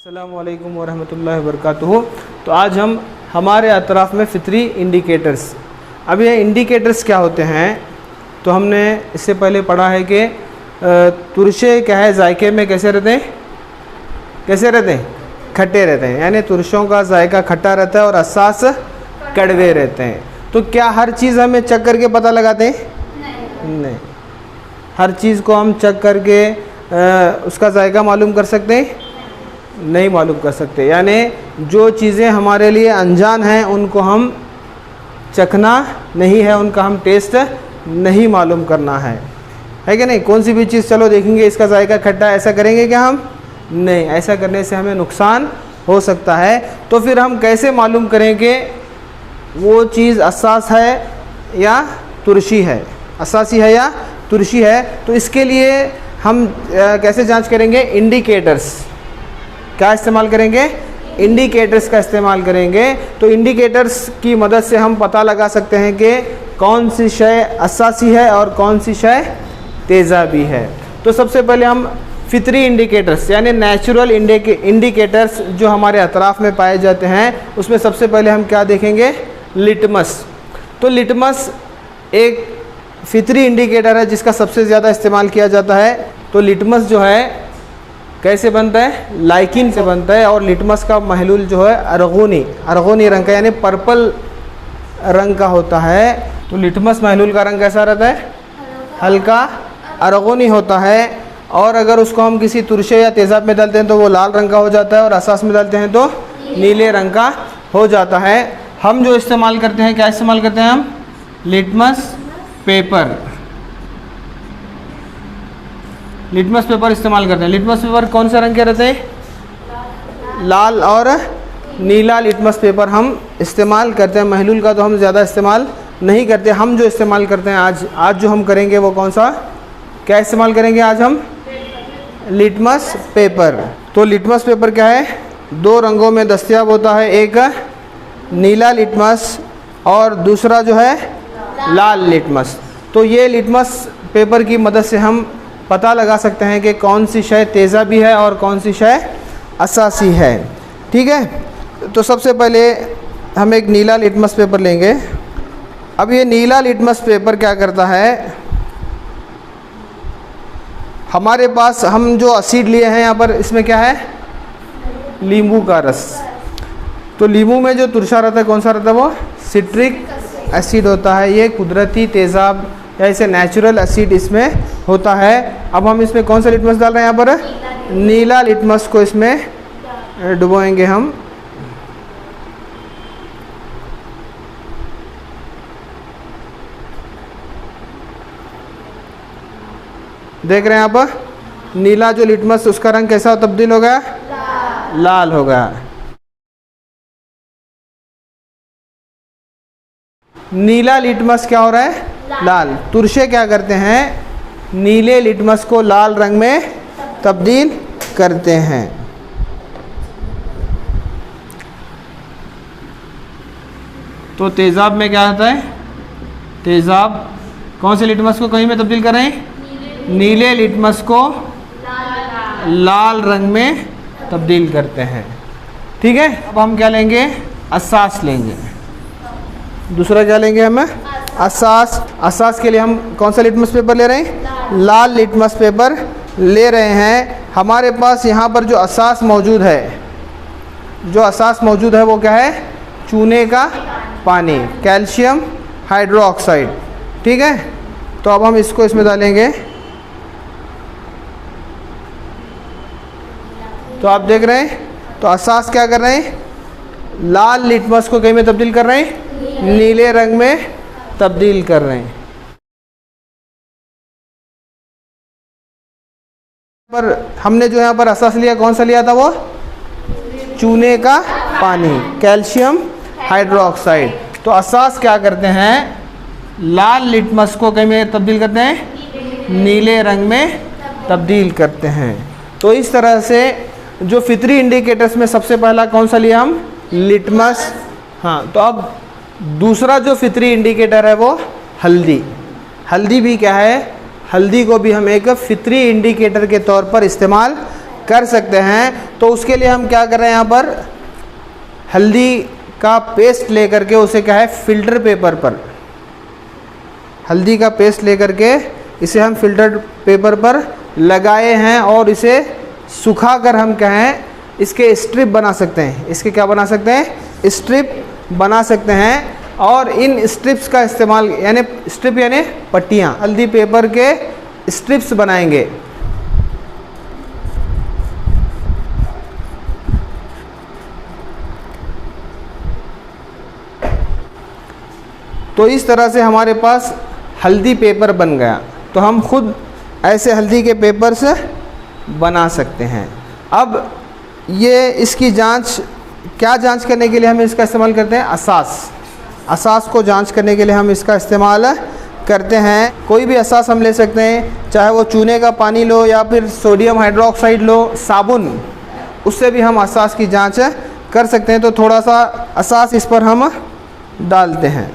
अस्सलामुअलैकुम वरहमतुल्लाहि वबरकातुहू। तो आज हम हमारे अतराफ़ में फ़ितरी इंडिकेटर्स, अब ये इंडिकेटर्स क्या होते हैं तो हमने इससे पहले पढ़ा है कि तुरशे क्या है, जायके में कैसे रहते हैं, खट्टे रहते हैं, यानी तुरशों का जायका खट्टा रहता है और असास कड़वे रहते हैं। तो क्या हर चीज़ हमें चख करके पता लगाते हैं? नहीं, हर चीज़ को हम चख करके उसका जायका मालूम कर सकते हैं? नहीं मालूम कर सकते। यानी जो चीज़ें हमारे लिए अनजान हैं उनको हम चखना नहीं है, उनका हम टेस्ट नहीं मालूम करना है कि नहीं? कौन सी भी चीज़ चलो देखेंगे इसका जायका खट्टा, ऐसा करेंगे क्या हम? नहीं, ऐसा करने से हमें नुकसान हो सकता है। तो फिर हम कैसे मालूम करें कि वो चीज़ असास है या तुरशी है, असासी है या तुरशी है? तो इसके लिए हम कैसे जांच करेंगे? इंडिकेटर्स क्या इस्तेमाल करेंगे? इंडिकेटर्स का इस्तेमाल करेंगे। तो इंडिकेटर्स की मदद से हम पता लगा सकते हैं कि कौन सी शय असासी है और कौन सी शय तेज़ाबी है। तो सबसे पहले हम फितरी इंडिकेटर्स यानी नेचुरल इंडिकेटर्स जो हमारे अतराफ़ में पाए जाते हैं उसमें सबसे पहले हम क्या देखेंगे? लिटमस। तो लिटमस एक फितरी इंडिकेटर है जिसका सबसे ज़्यादा इस्तेमाल किया जाता है। तो लिटमस जो है कैसे बनता है? लाइकिन से बनता है और लिटमस का महलूल जो है अरगोनी रंग का यानी पर्पल रंग का होता है। तो लिटमस महलूल का रंग कैसा रहता है? हल्का अरगोनी होता है। और अगर उसको हम किसी तुरशे या तेज़ाब में डालते हैं तो वो लाल रंग का हो जाता है और असास में डालते हैं तो नीले रंग का हो जाता है। हम जो इस्तेमाल करते हैं, क्या इस्तेमाल करते हैं हम? लिटमस पेपर इस्तेमाल करते हैं। लिटमस पेपर कौन सा रंग के रहते हैं? लाल और नीला लिटमस पेपर हम इस्तेमाल करते हैं। महलूल का तो हम ज़्यादा इस्तेमाल नहीं करते। हम जो इस्तेमाल करते हैं आज जो हम करेंगे वो कौन सा, क्या इस्तेमाल करेंगे आज हम? Litmus paper. तो लिटमस पेपर क्या है? दो रंगों में दस्तयाब होता है, एक नीला लिटमस और दूसरा जो है लाल लिटमस। तो ये लिटमस पेपर की मदद से हम पता लगा सकते हैं कि कौन सी शय तेज़ाबी है और कौन सी शय असासी है। ठीक है, तो सबसे पहले हम एक नीला लिटमस पेपर लेंगे। अब ये नीला लिटमस पेपर क्या करता है, हमारे पास हम जो एसिड लिए हैं यहाँ पर, इसमें क्या है? नींबू का रस। तो नींबू में जो तुरशा रहता है कौन सा रहता है? वो सिट्रिक एसिड होता है। ये कुदरती तेज़ाब या इसे नेचुरल एसिड इसमें होता है। अब हम इसमें कौन सा लिटमस डाल रहे हैं? यहाँ पर नीला लिटमस को इसमें डुबोएंगे हम। देख रहे हैं यहाँ पर नीला जो लिटमस उसका रंग कैसा तब्दील हो गया? लाल हो गया। नीला लिटमस क्या हो रहा है? लाल। तुरशे क्या करते हैं? नीले लिटमस को लाल रंग में तब्दील करते हैं। तो तेज़ाब में क्या होता है? तेज़ाब कौन से लिटमस को कहीं में तब्दील कर रहे हैं? नीले लिटमस को लाल रंग में तब्दील करते हैं। ठीक है, अब हम क्या लेंगे? असास लेंगे। दूसरा क्या लेंगे हम? असास के लिए हम कौन सा लिटमस पेपर ले रहे हैं? लाल लिटमस पेपर ले रहे हैं। हमारे पास यहाँ पर जो असास मौजूद है वो क्या है? चूने का पानी, कैल्शियम हाइड्रोक्साइड। ठीक है, तो अब हम इसको इसमें डालेंगे। तो आप देख रहे हैं, तो असास क्या कर रहे हैं? लाल लिटमस को कहीं में तब्दील कर रहे हैं? नीले रंग में तब्दील कर रहे हैं। पर हमने जो यहाँ पर असास लिया, कौन सा लिया था? वो चूने का पानी, कैल्शियम हाइड्रोक्साइड। तो असास क्या करते हैं? लाल लिटमस को कहीं में तब्दील करते हैं? नीले रंग में तब्दील करते हैं। तो इस तरह से जो फितरी इंडिकेटर्स में सबसे पहला कौन सा लिया हम? लिटमस। हाँ, तो अब दूसरा जो फितरी इंडिकेटर है वो हल्दी भी क्या है? हल्दी को भी हम एक फितरी इंडिकेटर के तौर पर इस्तेमाल कर सकते हैं। तो उसके लिए हम क्या कर रहे हैं, यहाँ पर हल्दी का पेस्ट लेकर के उसे क्या है फ़िल्टर पेपर पर, हल्दी का पेस्ट लेकर के इसे हम फ़िल्टर पेपर पर लगाए हैं और इसे सुखाकर हम क्या हैं इसके स्ट्रिप बना सकते हैं। इसके क्या बना सकते हैं, स्ट्रिप बना सकते हैं। और इन स्ट्रिप्स का इस्तेमाल यानी स्ट्रिप यानी पट्टियाँ, हल्दी पेपर के स्ट्रिप्स बनाएंगे। तो इस तरह से हमारे पास हल्दी पेपर बन गया। तो हम खुद ऐसे हल्दी के पेपर से बना सकते हैं। अब ये इसकी जांच, क्या जांच करने के लिए हम इसका इस्तेमाल करते हैं, असास। असास को जांच करने के लिए हम इसका इस्तेमाल करते हैं। कोई भी असास हम ले सकते हैं, चाहे वो चूने का पानी लो या फिर सोडियम हाइड्रोक्साइड लो, साबुन, उससे भी हम असास की जांच कर सकते हैं। तो थोड़ा सा असास इस पर हम डालते हैं।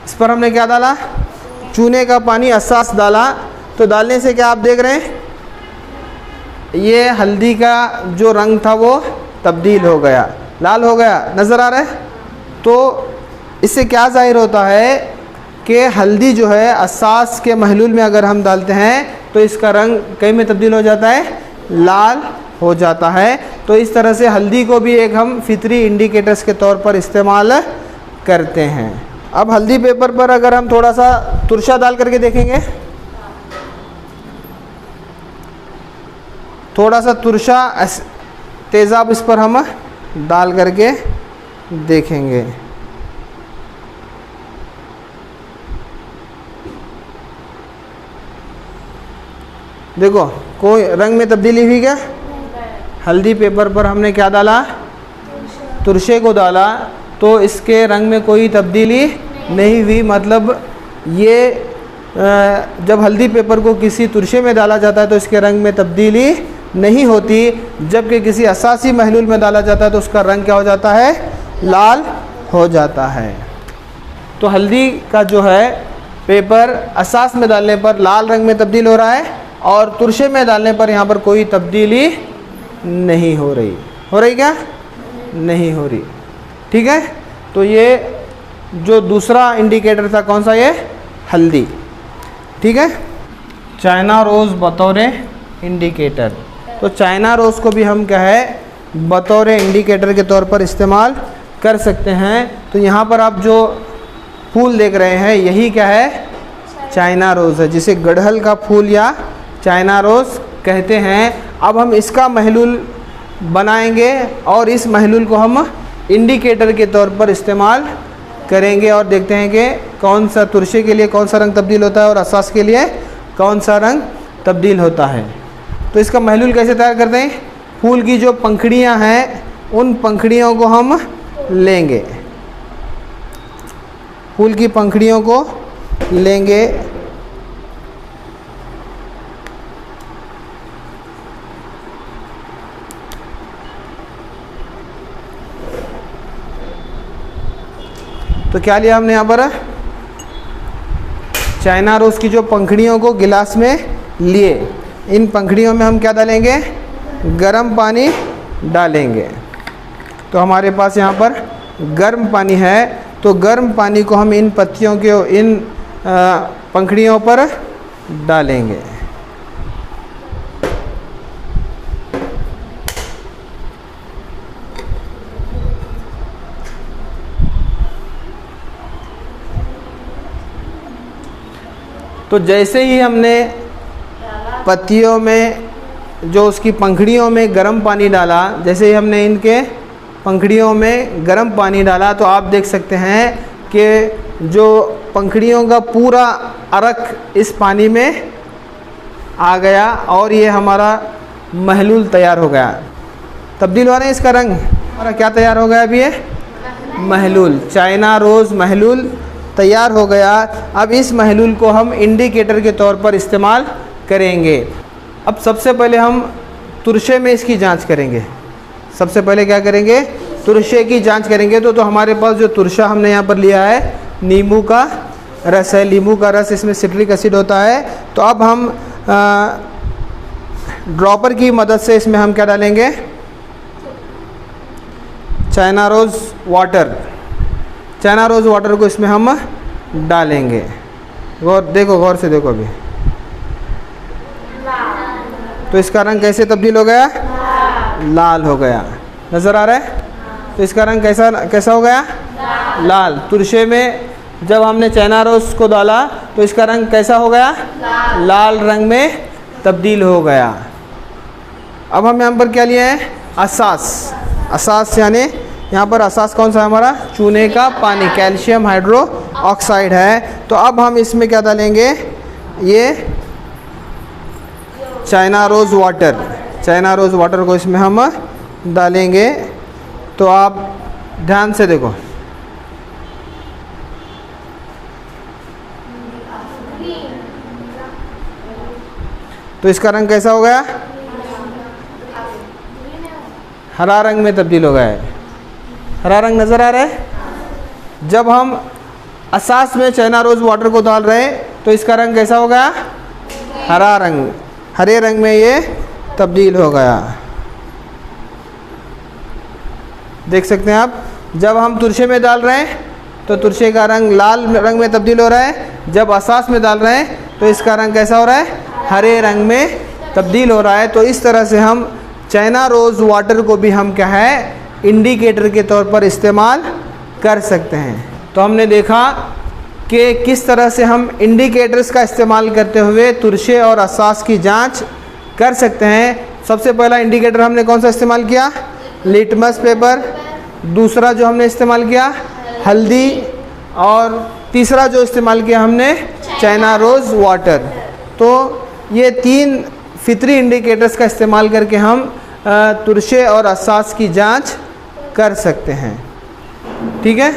इस पर हमने क्या डाला, चूने का पानी, असास डाला। तो डालने से क्या आप देख रहे हैं, ये हल्दी का जो रंग था वो तब्दील हो गया, लाल हो गया, नज़र आ रहा है। तो इससे क्या ज़ाहिर होता है कि हल्दी जो है असास के महलूल में अगर हम डालते हैं तो इसका रंग कई में तब्दील हो जाता है, लाल हो जाता है। तो इस तरह से हल्दी को भी एक हम फितरी इंडिकेटर्स के तौर पर इस्तेमाल करते हैं। अब हल्दी पेपर पर अगर हम थोड़ा सा तुरशा डाल करके देखेंगे, थोड़ा सा तुरशा तेज़ाब इस पर हम डाल करके देखेंगे। देखो कोई रंग में तब्दीली हुई क्या, हल्दी पेपर पर हमने क्या डाला, तुरशे को डाला, तो इसके रंग में कोई तब्दीली नहीं हुई। मतलब ये जब हल्दी पेपर को किसी तुरशे में डाला जाता है तो इसके रंग में तब्दीली नहीं होती, जबकि किसी असासी महलूल में डाला जाता है तो उसका रंग क्या हो जाता है, लाल हो जाता है। तो हल्दी का जो है पेपर असास में डालने पर लाल रंग में तब्दील हो रहा है और तुरशे में डालने पर यहाँ पर कोई तब्दीली नहीं हो रही। हो रही क्या, नहीं हो रही, ठीक है। तो ये जो दूसरा इंडिकेटर था कौन सा, ये हल्दी, ठीक है। चाइना रोज़ बतौर इंडिकेटर, तो चाइना रोज़ को भी हम क्या है बतौर इंडिकेटर के तौर पर इस्तेमाल कर सकते हैं। तो यहाँ पर आप जो फूल देख रहे हैं यही क्या है, चाइना रोज़ है, जिसे गड़हल का फूल या चाइना रोज़ कहते हैं। अब हम इसका महलूल बनाएंगे और इस महलूल को हम इंडिकेटर के तौर पर इस्तेमाल करेंगे और देखते हैं कि कौन सा तुरशे के लिए कौन सा रंग तब्दील होता है और असास के लिए कौन सा रंग तब्दील होता है। तो इसका महलूल कैसे तैयार करते हैं, फूल की जो पंखुड़ियाँ हैं उन पंखुड़ियों को हम लेंगे, फूल की पंखुड़ियों को लेंगे, तो क्या लिया हमने यहाँ पर, चाइना रोज़ की जो पंखुड़ियों को गिलास में लिए, इन पंखुड़ियों में हम क्या डालेंगे, गर्म पानी डालेंगे। तो हमारे पास यहाँ पर गर्म पानी है, तो गर्म पानी को हम इन पत्तियों के इन पंखुड़ियों पर डालेंगे। तो जैसे ही हमने पत्तियों में जो उसकी पंखुड़ियों में गर्म पानी डाला, जैसे ही हमने इनके पंखुड़ियों में गर्म पानी डाला, तो आप देख सकते हैं कि जो पंखुड़ियों का पूरा अर्क इस पानी में आ गया और ये हमारा महलूल तैयार हो गया। तब्दील हो रहा है इसका रंग, हमारा क्या तैयार हो गया अभी, ये महलूल, चाइना रोज़ महलूल तैयार हो गया। अब इस महलूल को हम इंडिकेटर के तौर पर इस्तेमाल करेंगे। अब सबसे पहले हम तुरशे में इसकी जांच करेंगे। सबसे पहले क्या करेंगे, तुरशे की जांच करेंगे। तो हमारे पास जो तुरशा हमने यहाँ पर लिया है नींबू का रस है, नींबू का रस, इसमें सिट्रिक एसिड होता है। तो अब हम ड्रॉपर की मदद से इसमें हम क्या डालेंगे, China rose water, China rose water को इसमें हम डालेंगे। गौर से देखो अभी, तो इसका रंग कैसे तब्दील हो गया, लाल हो गया, नज़र आ रहा है। तो इसका रंग कैसा हो गया, लाल। तुरशे में जब हमने चाइना रोज़ को डाला तो इसका रंग कैसा हो गया, लाल रंग में तब्दील हो गया। अब हम यहाँ पर क्या लिए हैं, असास। असास यानी यहाँ पर असास कौन सा है हमारा, चूने का पानी, कैल्शियम हाइड्रो ऑक्साइड है। तो अब हम इसमें क्या डालेंगे, ये China rose water, China rose water को इसमें हम डालेंगे। तो आप ध्यान से देखो, तो इसका रंग कैसा हो गया, हरा रंग में तब्दील हो गया है। हरा रंग नज़र आ रहा है। जब हम असास में चाइना रोज़ वाटर को डाल रहे हैं तो इसका रंग कैसा हो गया, हरा रंग, हरे रंग में ये तब्दील हो गया। देख सकते हैं आप, जब हम तुरशे में डाल रहे हैं तो तुरशे का रंग लाल रंग में तब्दील हो रहा है। जब असास में डाल रहे हैं तो इसका रंग कैसा हो रहा है, हरे रंग में तब्दील हो रहा है। तो इस तरह से हम चाइना रोज़ वाटर को भी हम क्या है, इंडिकेटर के तौर पर इस्तेमाल कर सकते हैं। तो हमने देखा कि किस तरह से हम इंडिकेटर्स का इस्तेमाल करते हुए तुरशे और असास की जांच कर सकते हैं। सबसे पहला इंडिकेटर हमने कौन सा इस्तेमाल किया, लिटमस पेपर। दूसरा जो हमने इस्तेमाल किया, हल्दी। और तीसरा जो इस्तेमाल किया हमने, चाइना रोज़ वाटर। तो ये 3 फितरी इंडिकेटर्स का इस्तेमाल करके हम तुरशे और असास की जांच कर सकते हैं। ठीक है।